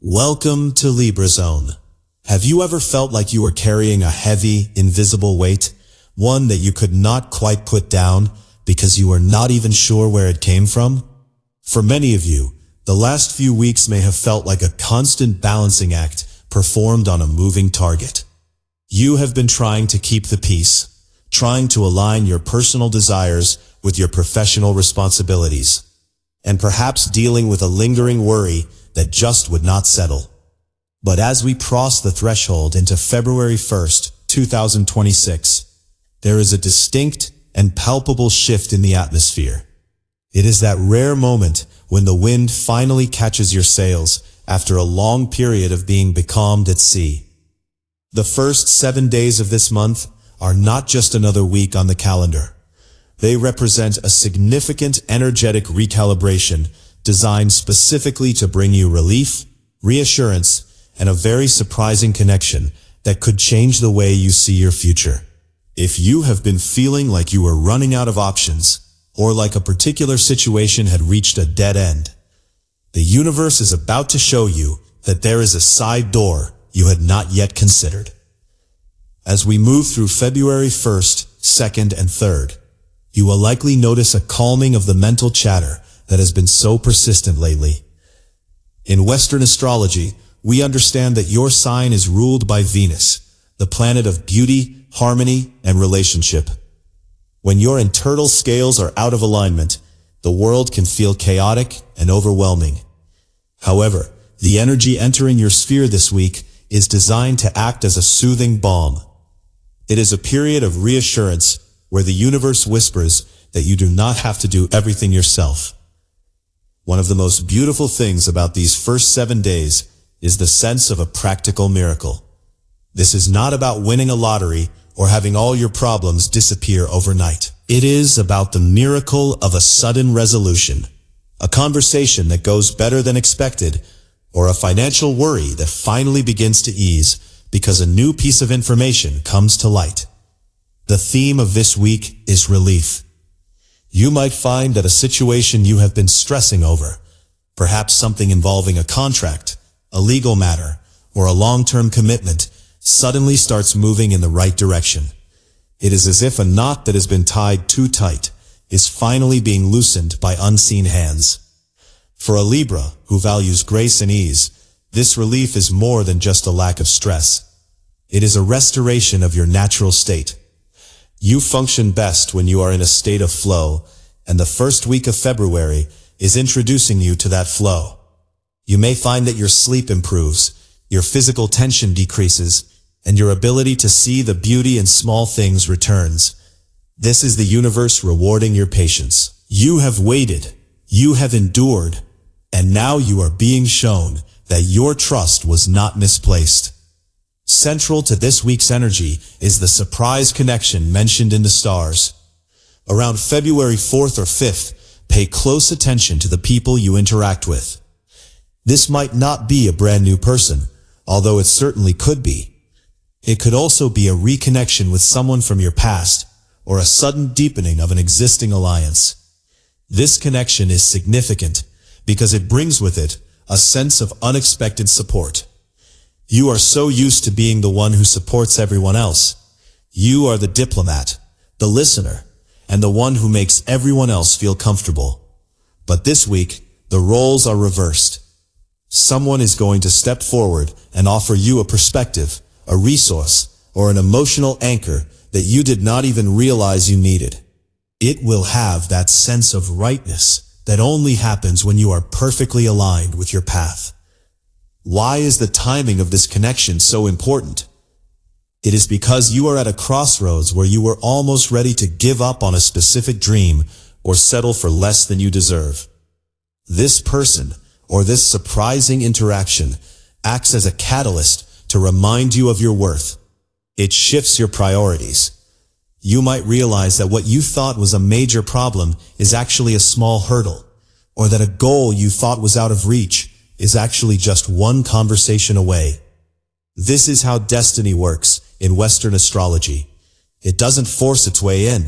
Welcome to Libra Zone. Have you ever felt like you were carrying a heavy, invisible weight? One that you could not quite put down because you were not even sure where it came from? For many of you, the last few weeks may have felt like a constant balancing act performed on a moving target. You have been trying to keep the peace, trying to align your personal desires with your professional responsibilities, and perhaps dealing with a lingering worry that just would not settle. But as we cross the threshold into February 1st, 2026, there is a distinct and palpable shift in the atmosphere. It is that rare moment when the wind finally catches your sails after a long period of being becalmed at sea. The first 7 days of this month are not just another week on the calendar. They represent a significant energetic recalibration designed specifically to bring you relief, reassurance, and a very surprising connection that could change the way you see your future. If you have been feeling like you were running out of options, or like a particular situation had reached a dead end, the universe is about to show you that there is a side door you had not yet considered. As we move through February 1st, 2nd, and 3rd, you will likely notice a calming of the mental chatter that has been so persistent lately. In Western astrology, we understand that your sign is ruled by Venus, the planet of beauty, harmony, and relationship. When your internal scales are out of alignment, the world can feel chaotic and overwhelming. However, the energy entering your sphere this week is designed to act as a soothing balm. It is a period of reassurance where the universe whispers that you do not have to do everything yourself. One of the most beautiful things about these first 7 days is the sense of a practical miracle. This is not about winning a lottery or having all your problems disappear overnight. It is about the miracle of a sudden resolution, a conversation that goes better than expected, or a financial worry that finally begins to ease because a new piece of information comes to light. The theme of this week is relief. You might find that a situation you have been stressing over, perhaps something involving a contract, a legal matter, or a long-term commitment, suddenly starts moving in the right direction. It is as if a knot that has been tied too tight is finally being loosened by unseen hands. For a Libra who values grace and ease, this relief is more than just a lack of stress. It is a restoration of your natural state. You function best when you are in a state of flow, and the first week of February is introducing you to that flow. You may find that your sleep improves, your physical tension decreases, and your ability to see the beauty in small things returns. This is the universe rewarding your patience. You have waited, you have endured, and now you are being shown that your trust was not misplaced. Central to this week's energy is the surprise connection mentioned in the stars. Around February 4th or 5th, pay close attention to the people you interact with. This might not be a brand new person, although it certainly could be. It could also be a reconnection with someone from your past, or a sudden deepening of an existing alliance. This connection is significant because it brings with it a sense of unexpected support. You are so used to being the one who supports everyone else. You are the diplomat, the listener, and the one who makes everyone else feel comfortable. But this week, the roles are reversed. Someone is going to step forward and offer you a perspective, a resource, or an emotional anchor that you did not even realize you needed. It will have that sense of rightness that only happens when you are perfectly aligned with your path. Why is the timing of this connection so important? It is because you are at a crossroads where you were almost ready to give up on a specific dream or settle for less than you deserve. This person, or this surprising interaction, acts as a catalyst to remind you of your worth. It shifts your priorities. You might realize that what you thought was a major problem is actually a small hurdle, or that a goal you thought was out of reach is actually just one conversation away. This is how destiny works in Western astrology. It doesn't force its way in.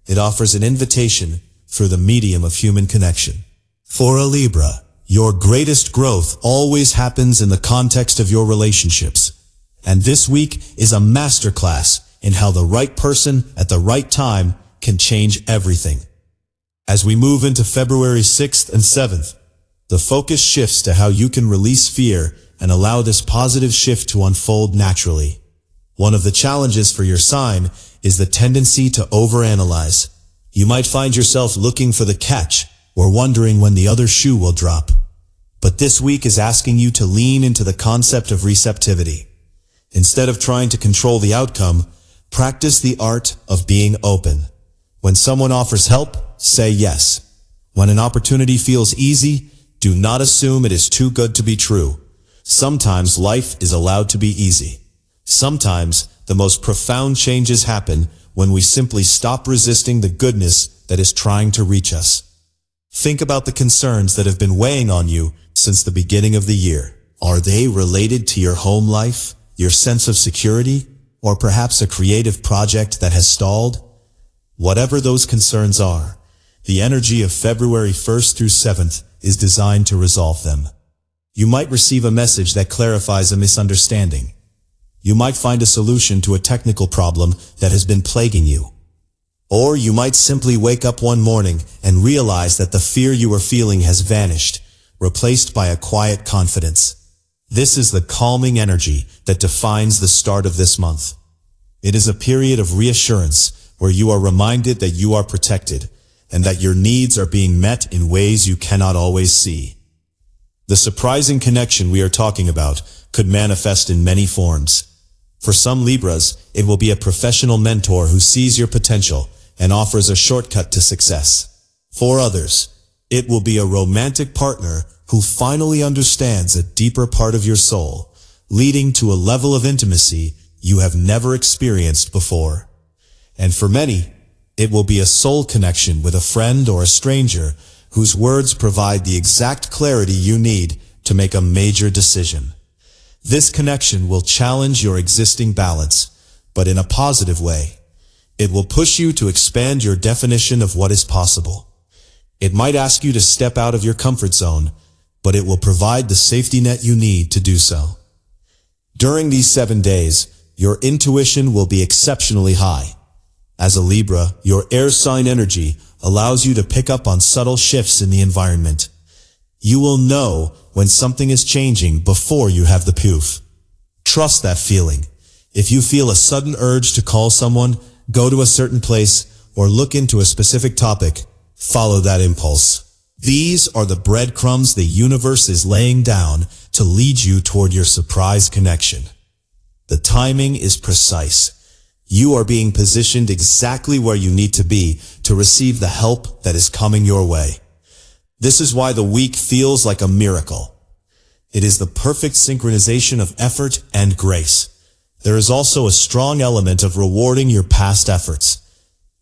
It offers an invitation through the medium of human connection. For a Libra, Your greatest growth always happens in the context of your relationships. And this week is a masterclass in how the right person at the right time can change everything. As we move into February 6th and 7th, the focus shifts to how you can release fear and allow this positive shift to unfold naturally. One of the challenges for your sign is the tendency to overanalyze. You might find yourself looking for the catch or wondering when the other shoe will drop. But this week is asking you to lean into the concept of receptivity. Instead of trying to control the outcome, practice the art of being open. When someone offers help, say yes. When an opportunity feels easy, do not assume it is too good to be true. Sometimes life is allowed to be easy. Sometimes the most profound changes happen when we simply stop resisting the goodness that is trying to reach us. Think about the concerns that have been weighing on you since the beginning of the year. Are they related to your home life, your sense of security, or perhaps a creative project that has stalled? Whatever those concerns are, the energy of February 1st through 7th is designed to resolve them. You might receive a message that clarifies a misunderstanding. You might find a solution to a technical problem that has been plaguing you. Or you might simply wake up one morning and realize that the fear you were feeling has vanished, replaced by a quiet confidence. This is the calming energy that defines the start of this month. It is a period of reassurance where you are reminded that you are protected and that your needs are being met in ways you cannot always see. The surprising connection we are talking about could manifest in many forms. For some Libras, it will be a professional mentor who sees your potential and offers a shortcut to success. For others, it will be a romantic partner who finally understands a deeper part of your soul, leading to a level of intimacy you have never experienced before. And for many, it will be a soul connection with a friend or a stranger whose words provide the exact clarity you need to make a major decision. This connection will challenge your existing balance, but in a positive way. It will push you to expand your definition of what is possible. It might ask you to step out of your comfort zone, but it will provide the safety net you need to do so. During these 7 days, your intuition will be exceptionally high. As a Libra, your air sign energy allows you to pick up on subtle shifts in the environment. You will know when something is changing before you have the proof. Trust that feeling. If you feel a sudden urge to call someone, go to a certain place, or look into a specific topic, follow that impulse. These are the breadcrumbs the universe is laying down to lead you toward your surprise connection. The timing is precise. You are being positioned exactly where you need to be to receive the help that is coming your way. This is why the week feels like a miracle. It is the perfect synchronization of effort and grace. There is also a strong element of rewarding your past efforts.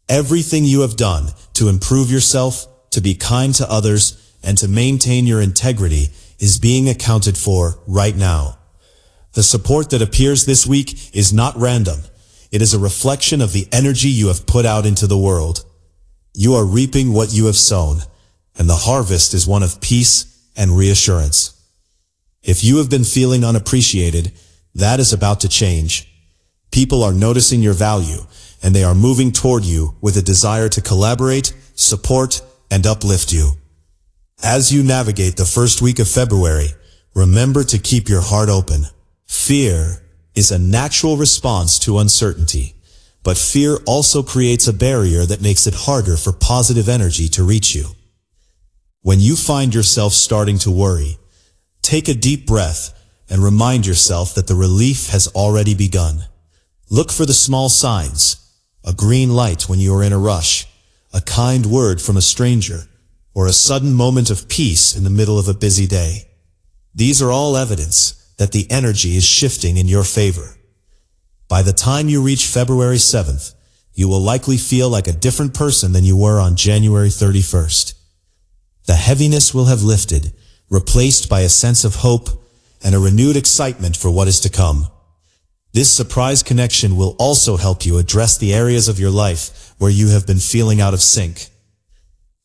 Everything you have done to improve yourself, to be kind to others, and to maintain your integrity is being accounted for right now. The support that appears this week is not random. It is a reflection of the energy you have put out into the world. You are reaping what you have sown, and the harvest is one of peace and reassurance. If you have been feeling unappreciated, that is about to change. People are noticing your value, and they are moving toward you with a desire to collaborate, support, and uplift you. As you navigate the first week of February, remember to keep your heart open. Fear is a natural response to uncertainty, but fear also creates a barrier that makes it harder for positive energy to reach you. When you find yourself starting to worry, take a deep breath and remind yourself that the relief has already begun. Look for the small signs: a green light when you are in a rush, a kind word from a stranger, or a sudden moment of peace in the middle of a busy day. These are all evidence that the energy is shifting in your favor. By the time you reach February 7th, you will likely feel like a different person than you were on January 31st. The heaviness will have lifted, replaced by a sense of hope and a renewed excitement for what is to come. This surprise connection will also help you address the areas of your life where you have been feeling out of sync.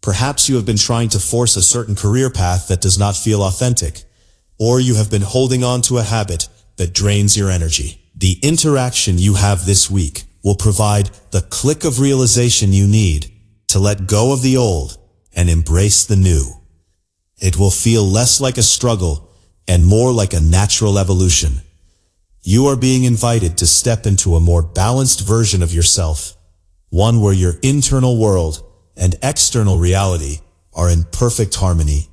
Perhaps you have been trying to force a certain career path that does not feel authentic, or you have been holding on to a habit that drains your energy. The interaction you have this week will provide the click of realization you need to let go of the old and embrace the new. It will feel less like a struggle and more like a natural evolution. You are being invited to step into a more balanced version of yourself, one where your internal world and external reality are in perfect harmony.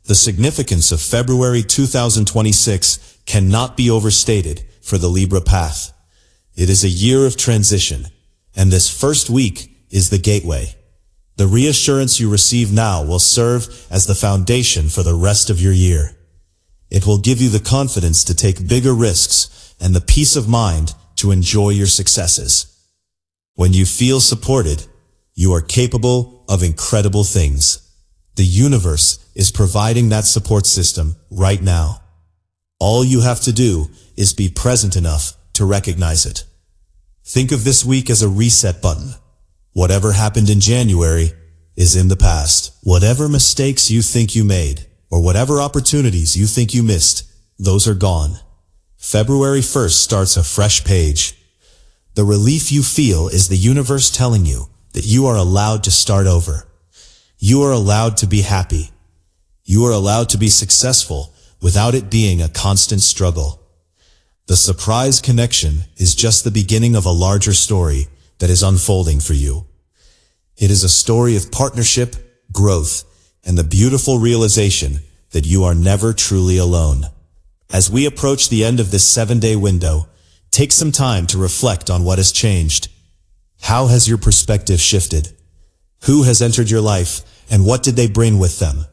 The significance of February 2026 cannot be overstated for the Libra path. It is a year of transition, and this first week is the gateway. The reassurance you receive now will serve as the foundation for the rest of your year. It will give you the confidence to take bigger risks and the peace of mind to enjoy your successes. When you feel supported, you are capable of incredible things. The universe is providing that support system right now. All you have to do is be present enough to recognize it. Think of this week as a reset button. Whatever happened in January is in the past. Whatever mistakes you think you made, or whatever opportunities you think you missed, those are gone. February 1st starts a fresh page. The relief you feel is the universe telling you that you are allowed to start over. You are allowed to be happy. You are allowed to be successful without it being a constant struggle. The surprise connection is just the beginning of a larger story that is unfolding for you. It is a story of partnership, growth, and the beautiful realization that you are never truly alone. As we approach the end of this 7-day window, take some time to reflect on what has changed. How has your perspective shifted? Who has entered your life, and what did they bring with them?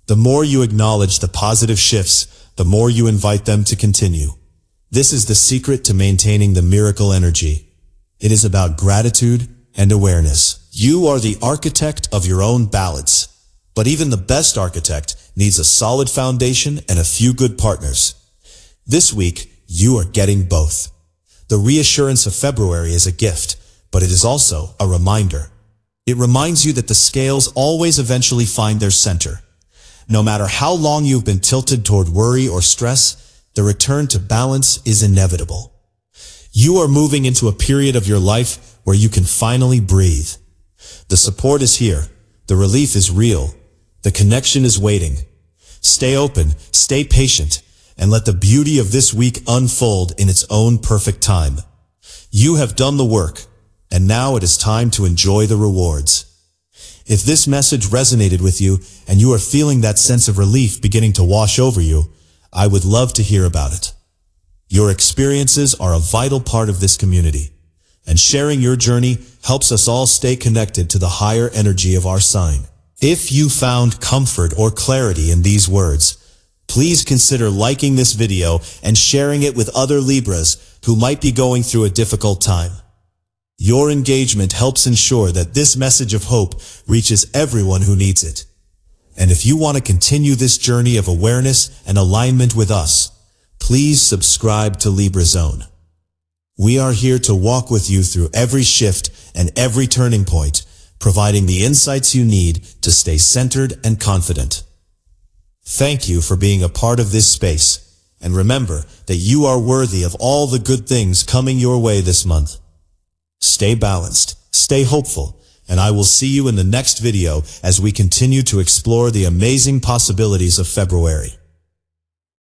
The more you acknowledge the positive shifts, the more you invite them to continue. This is the secret to maintaining the miracle energy. It is about gratitude and awareness. You are the architect of your own balance, but even the best architect needs a solid foundation and a few good partners. This week, you are getting both. The reassurance of February is a gift, but it is also a reminder. It reminds you that the scales always eventually find their center. No matter how long you've been tilted toward worry or stress, the return to balance is inevitable. You are moving into a period of your life where you can finally breathe. The support is here. The relief is real. The connection is waiting. Stay open, stay patient, and let the beauty of this week unfold in its own perfect time. You have done the work, and now it is time to enjoy the rewards. If this message resonated with you and you are feeling that sense of relief beginning to wash over you, I would love to hear about it. Your experiences are a vital part of this community, and sharing your journey helps us all stay connected to the higher energy of our sign. If you found comfort or clarity in these words, please consider liking this video and sharing it with other Libras who might be going through a difficult time. Your engagement helps ensure that this message of hope reaches everyone who needs it. And if you want to continue this journey of awareness and alignment with us, please subscribe to Libra Zone. We are here to walk with you through every shift and every turning point, providing the insights you need to stay centered and confident. Thank you for being a part of this space, and remember that you are worthy of all the good things coming your way this month. Stay balanced, stay hopeful, and I will see you in the next video as we continue to explore the amazing possibilities of February.